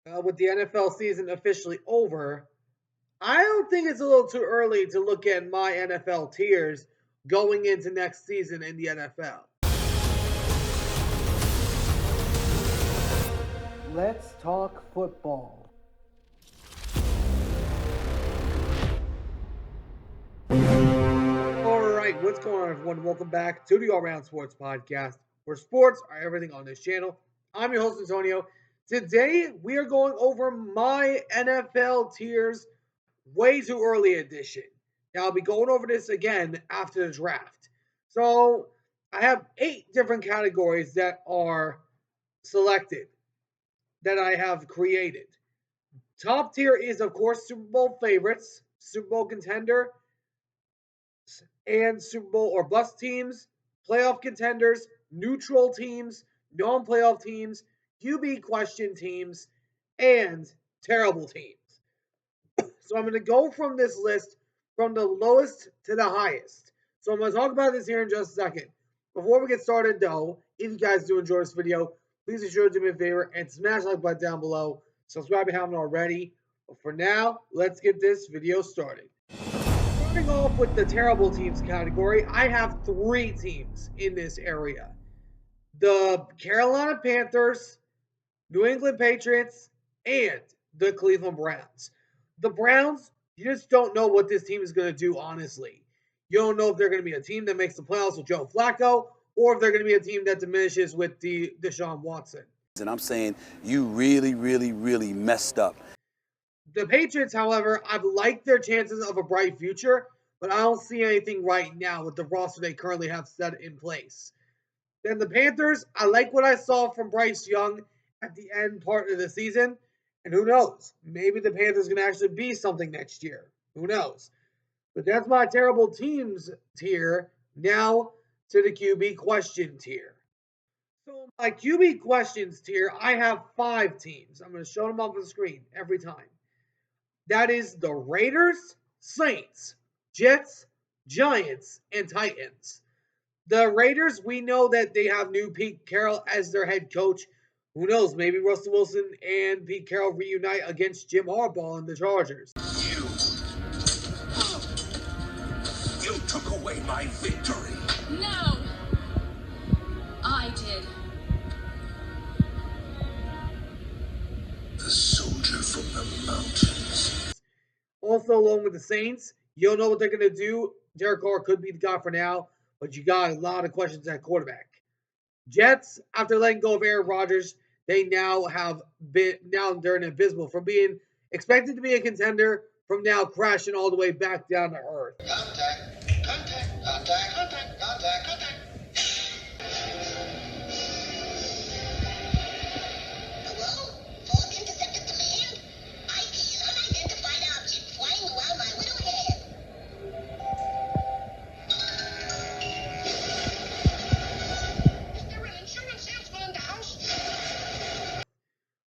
with the NFL season officially over, I don't think it's a little too early to look at my NFL tiers going into next season in the NFL. Let's talk football. All right, what's going on, everyone? Welcome back to the All Round Sports Podcast, where sports are everything on this channel. I'm your host, Antonio. Today, we are going over my NFL tiers way too early edition. Now, I'll be going over this again after the draft. So, I have 8 different categories that are selected that I have created. Top tier is, of course, Super Bowl favorites, Super Bowl contender, and Super Bowl or bust teams, playoff contenders, neutral teams, non playoff teams, QB question teams, and terrible teams. So I'm going to go from this list from the lowest to the highest. So I'm going to talk about this here in just a second. Before we get started, though, if you guys do enjoy this video, please be sure to do me a favor and smash the like button down below. Subscribe if you haven't already. But for now, let's get this video started. Starting off with the terrible teams category, I have 3 teams in this area: the Carolina Panthers, New England Patriots, and the Cleveland Browns. The Browns, you just don't know what this team is going to do, honestly. You don't know if they're going to be a team that makes the playoffs with Joe Flacco or if they're going to be a team that diminishes with Deshaun Watson. And I'm saying you really, really, really messed up. The Patriots, however, I've liked their chances of a bright future, but I don't see anything right now with the roster they currently have set in place. Then the Panthers, I like what I saw from Bryce Young at the end part of the season. And who knows? Maybe the Panthers can actually be something next year. Who knows? But that's my terrible teams tier. Now to the QB question tier. So my QB questions tier, I have 5 teams. I'm going to show them off the screen every time. That is the Raiders, Saints, Jets, Giants, and Titans. The Raiders, we know that they have new Pete Carroll as their head coach. Who knows? Maybe Russell Wilson and Pete Carroll reunite against Jim Harbaugh and the Chargers. You took away my victory. No, I did. The soldier from the mountains. Also, along with the Saints, you don't know what they're going to do. Derek Carr could be the guy for now, but you got a lot of questions at quarterback. Jets, after letting go of Aaron Rodgers, they now they're an abysmal from being expected to be a contender from now crashing all the way back down to earth. Contact. Hello? False intercepted command? I see an unidentified object flying around my little head. Is there an insurance salesman in the house?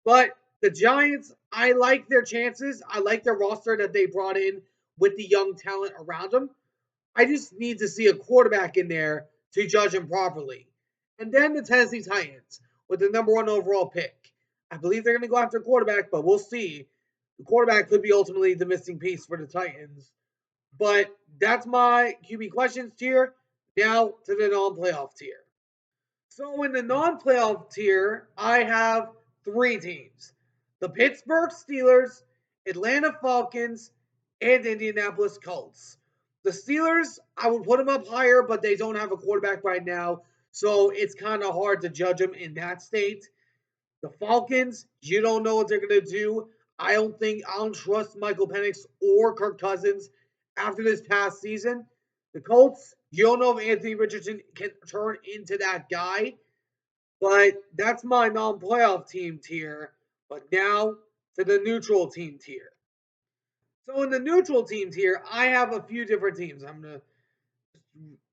But the Giants, I like their chances. I like their roster that they brought in with the young talent around them. I just need to see a quarterback in there to judge him properly. And then the Tennessee Titans with the number 1 overall pick. I believe they're going to go after a quarterback, but we'll see. The quarterback could be ultimately the missing piece for the Titans. But that's my QB questions tier. Now to the non-playoff tier. So in the non-playoff tier, I have 3 teams: the Pittsburgh Steelers, Atlanta Falcons, and Indianapolis Colts. The Steelers, I would put them up higher, but they don't have a quarterback right now, so it's kind of hard to judge them in that state. The Falcons, you don't know what they're going to do. I don't trust Michael Penix or Kirk Cousins after this past season. The Colts, you don't know if Anthony Richardson can turn into that guy. But that's my non-playoff team tier. But now to the neutral team tier. So in the neutral team tier, I have a few different teams. I'm going to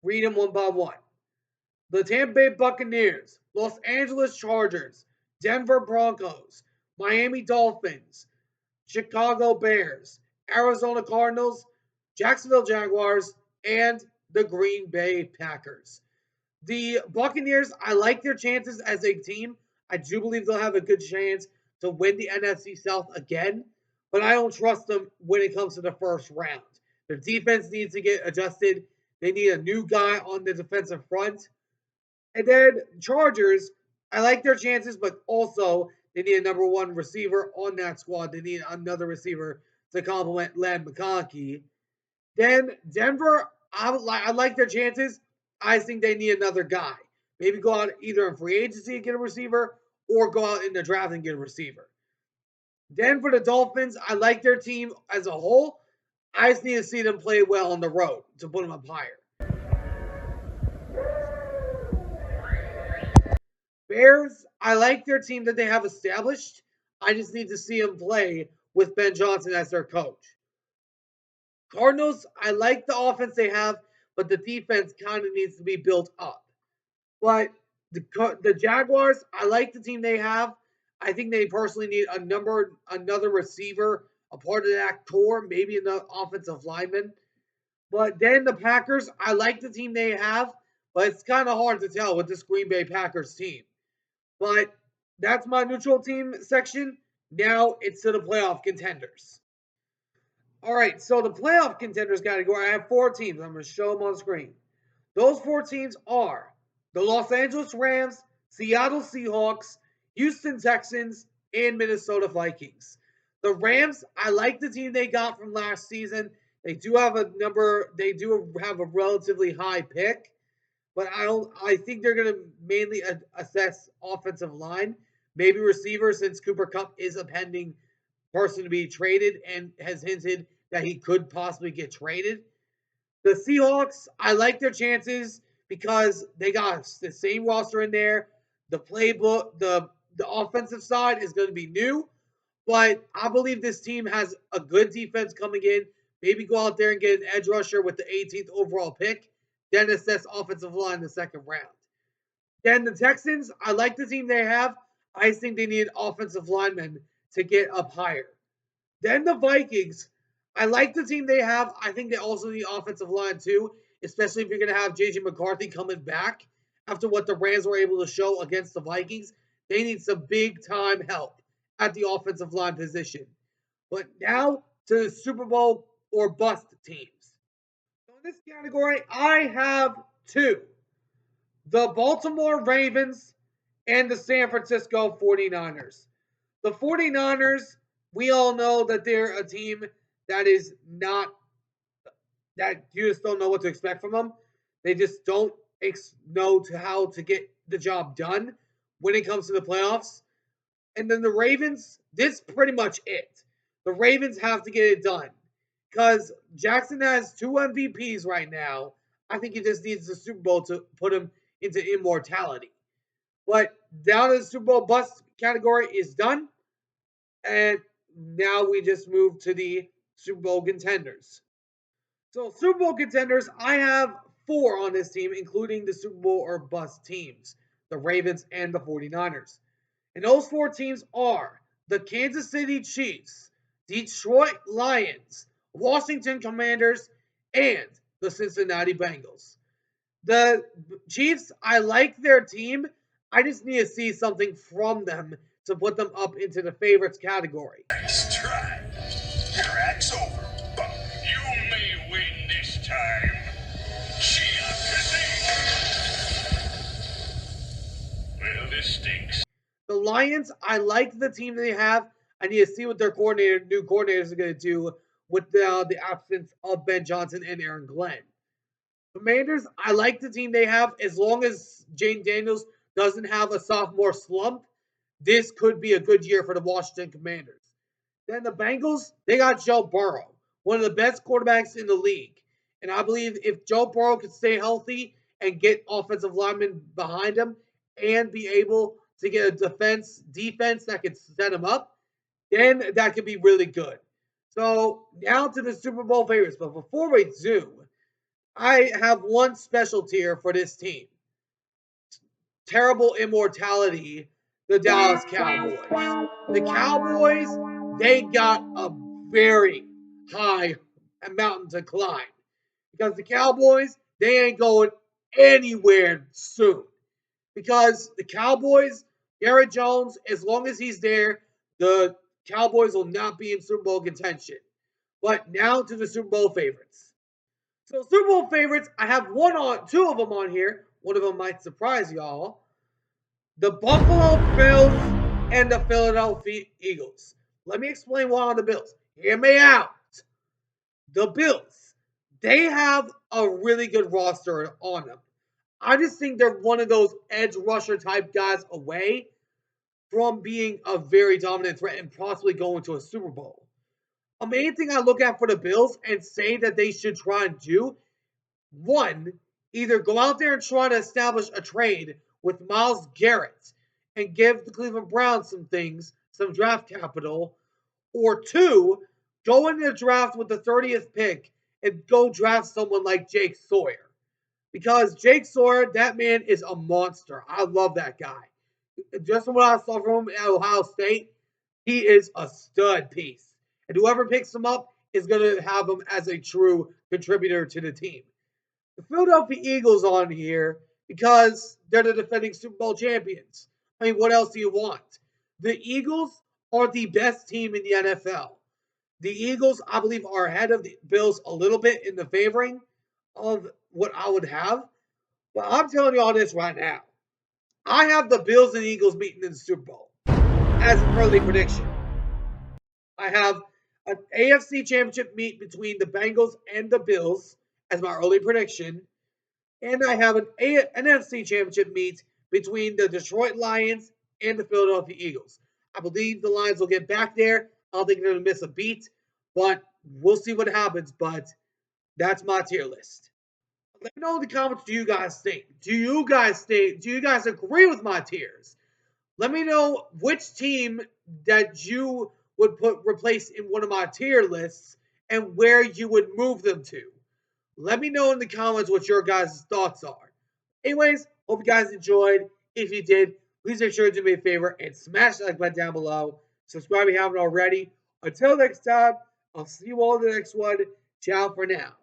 read them one by one. The Tampa Bay Buccaneers, Los Angeles Chargers, Denver Broncos, Miami Dolphins, Chicago Bears, Arizona Cardinals, Jacksonville Jaguars, and the Green Bay Packers. The Buccaneers, I like their chances as a team. I do believe they'll have a good chance to win the NFC South again, but I don't trust them when it comes to the first round. Their defense needs to get adjusted. They need a new guy on the defensive front. And then Chargers, I like their chances, but also they need a number one receiver on that squad. They need another receiver to complement Len McConkey. Then Denver, I like their chances. I think they need another guy. Maybe go out either in free agency and get a receiver or go out in the draft and get a receiver. Then for the Dolphins, I like their team as a whole. I just need to see them play well on the road to put them up higher. Bears, I like their team that they have established. I just need to see them play with Ben Johnson as their coach. Cardinals, I like the offense they have, but the defense kind of needs to be built up. But the Jaguars, I like the team they have. I think they personally need another receiver, a part of that core, maybe an offensive lineman. But then the Packers, I like the team they have, but it's kind of hard to tell with this Green Bay Packers team. But that's my neutral team section. Now it's to the playoff contenders. All right, so the playoff contenders category, I have 4 teams. I'm going to show them on the screen. Those 4 teams are the Los Angeles Rams, Seattle Seahawks, Houston Texans, and Minnesota Vikings. The Rams, I like the team they got from last season. They do have a relatively high pick, but I think they're going to mainly assess offensive line, maybe receiver, since Cooper Kupp is a pending person to be traded and has hinted that he could possibly get traded. The Seahawks, I like their chances because they got the same roster in there. The playbook, the offensive side is going to be new, but I believe this team has a good defense coming in. Maybe go out there and get an edge rusher with the 18th overall pick, then assess offensive line in the second round. Then the Texans, I like the team they have. I think they need offensive linemen to get up higher. Then the Vikings, I like the team they have. I think they also need offensive line too, especially if you're going to have J.J. McCarthy coming back after what the Rams were able to show against the Vikings. They need some big-time help at the offensive line position. But now to the Super Bowl or bust teams. So in this category, I have 2. The Baltimore Ravens and the San Francisco 49ers. The 49ers, we all know that they're a team that is not, that you just don't know what to expect from them. They just don't know how to get the job done when it comes to the playoffs. And then the Ravens, this is pretty much it. The Ravens have to get it done because Jackson has 2 MVPs right now. I think he just needs the Super Bowl to put him into immortality. But down to the Super Bowl bust category is done. And now we just move to the Super Bowl contenders. So Super Bowl contenders, I have 4 on this team, including the Super Bowl or bust teams, the Ravens and the 49ers. And those 4 teams are the Kansas City Chiefs, Detroit Lions, Washington Commanders, and the Cincinnati Bengals. The Chiefs, I like their team. I just need to see something from them to put them up into the favorites category. Nice try. Your act's over, but you may win this time. Well, this stinks. The Lions, I like the team they have. I need to see what their new coordinators are going to do with the absence of Ben Johnson and Aaron Glenn. Commanders, I like the team they have. As long as Jane Daniels doesn't have a sophomore slump, this could be a good year for the Washington Commanders. Then the Bengals, they got Joe Burrow, one of the best quarterbacks in the league. And I believe if Joe Burrow can stay healthy and get offensive linemen behind him and be able to get a defense that can set him up, then that could be really good. So now to the Super Bowl favorites. But before we do, I have one special tier for this team. Terrible immortality, the Dallas Cowboys. The Cowboys, they got a very high mountain to climb. Because the Cowboys, they ain't going anywhere soon. Because the Cowboys, Garrett Jones, as long as he's there, the Cowboys will not be in Super Bowl contention. But now to the Super Bowl favorites. So Super Bowl favorites, I have two of them on here. One of them might surprise y'all. The Buffalo Bills and the Philadelphia Eagles. Let me explain why on the Bills. Hear me out. The Bills, they have a really good roster on them. I just think they're one of those edge rusher type guys away from being a very dominant threat and possibly going to a Super Bowl. A main thing I look at for the Bills and say that they should try and do, one, either go out there and try to establish a trade with Myles Garrett and give the Cleveland Browns some things, some draft capital, or two, go into the draft with the 30th pick and go draft someone like Jake Sawyer. Because Jake Sawyer, that man is a monster. I love that guy. Just from what I saw from him at Ohio State, he is a stud piece. And whoever picks him up is going to have him as a true contributor to the team. The Philadelphia Eagles on here because they're the defending Super Bowl champions. I mean, what else do you want? The Eagles are the best team in the NFL. The Eagles, I believe, are ahead of the Bills a little bit in the favoring of what I would have. But I'm telling you all this right now. I have the Bills and Eagles meeting in the Super Bowl as an early prediction. I have an AFC Championship meet between the Bengals and the Bills as my early prediction. And I have an NFC Championship meet between the Detroit Lions and the Philadelphia Eagles. I believe the Lions will get back there. I don't think they're going to miss a beat, but we'll see what happens. But that's my tier list. Let me know in the comments what you guys think. Do you guys agree with my tiers? Let me know which team that you would replace in one of my tier lists and where you would move them to. Let me know in the comments what your guys' thoughts are. Anyways, hope you guys enjoyed. If you did, please make sure to do me a favor and smash the like button down below. Subscribe if you haven't already. Until next time, I'll see you all in the next one. Ciao for now.